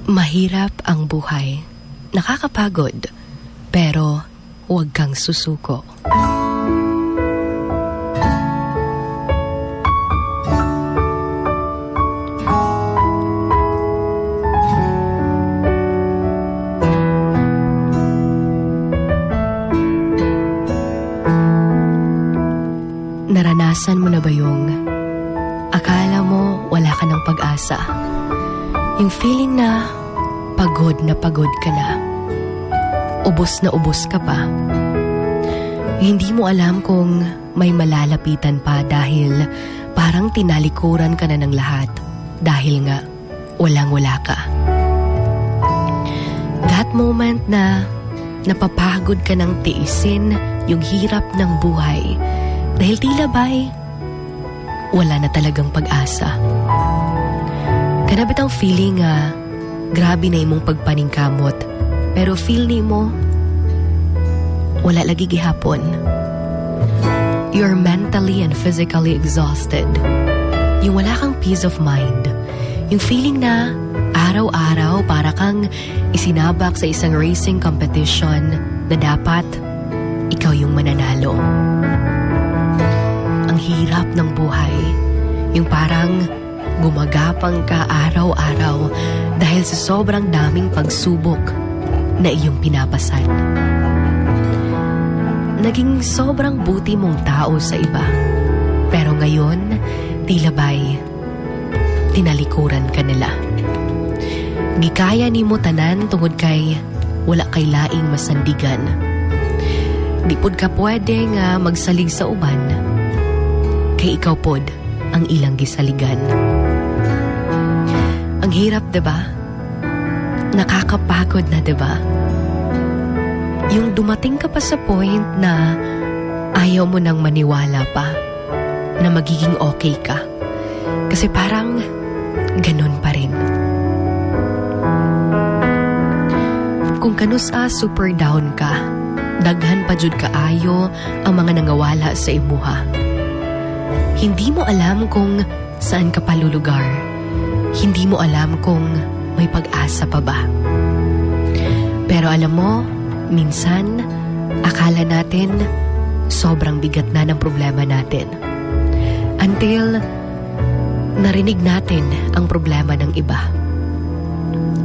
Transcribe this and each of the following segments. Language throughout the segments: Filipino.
Mahirap ang buhay. Nakakapagod. Pero huwag kang susuko. Naranasan mo na ba yung akala mo wala ka ng pag-asa? Yung feeling na pagod ka na. Ubos na ubos ka pa. Hindi mo alam kung may malalapitan pa dahil parang tinalikuran ka na ng lahat dahil nga walang-wala ka. That moment na napapagod ka ng tiisin yung hirap ng buhay dahil tila ba'y wala na talagang pag-asa. Kanabit ang feeling grabe na imong pagpaningkamot pero feel ni mo wala lagi gihapon. You're mentally and physically exhausted. Yung wala kang peace of mind. Yung feeling na araw-araw para kang isinabak sa isang racing competition na dapat ikaw yung mananalo. Ang hirap ng buhay. Yung parang gumagapang ka araw-araw dahil sa sobrang daming pagsubok na iyong pinapasan. Naging sobrang buti mong tao sa iba. Pero ngayon, tila ba'y tinalikuran ka nila. Gikaya ni mo tanan tungod kay wala kay laing masandigan. Di pod ka pwede nga magsalig sa uban kay ikaw pod ang ilang gisaligan. Ang hirap, diba? Nakakapagod na, diba? Yung dumating ka pa sa point na ayaw mo nang maniwala pa na magiging okay ka. Kasi parang ganun pa rin. Kung kanusa super down ka, daghan pa jud kaayo ang mga nangawala sa imuha. Hindi mo alam kung saan ka palulugar. Hindi mo alam kung may pag-asa pa ba. Pero alam mo, minsan, akala natin sobrang bigat na ng problema natin. Until narinig natin ang problema ng iba.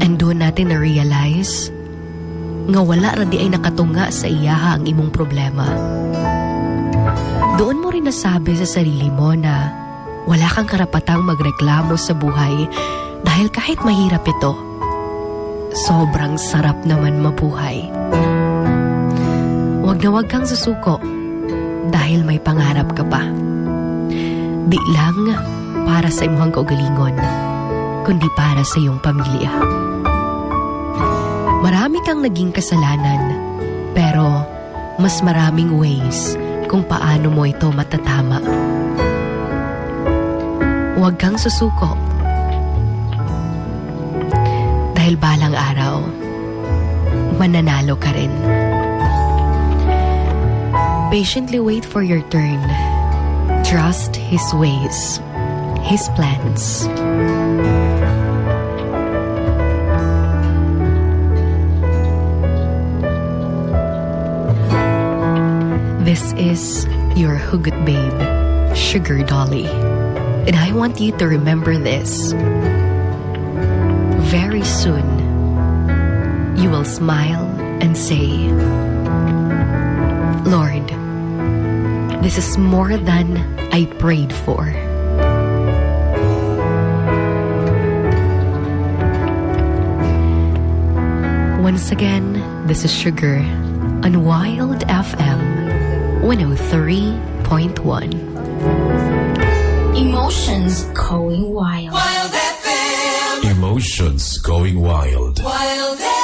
And doon natin na-realize nga wala ra di ay nakatunga sa iyaha ang imong problema. Doon mo rin nasabi sa sarili mo na wala kang karapatang magreklamo sa buhay dahil kahit mahirap ito, sobrang sarap naman mabuhay. Huwag na huwag kang susuko dahil may pangarap ka pa. Di lang para sa imuhang kaugalingon, kundi para sa iyong pamilya. Marami kang naging kasalanan, pero mas maraming ways kung paano mo ito matatama. Huwag kang susuko. Dahil balang araw, mananalo ka rin. Patiently wait for your turn. Trust His ways, His plans. This is your Hugot Babe, Sugar Dolly. And I want you to remember this. Very soon, you will smile and say, Lord, this is more than I prayed for. Once again, this is Sugar on Wild FM 103.1. Emotions going wild. Wild FM. Emotions going wild. Wild FM.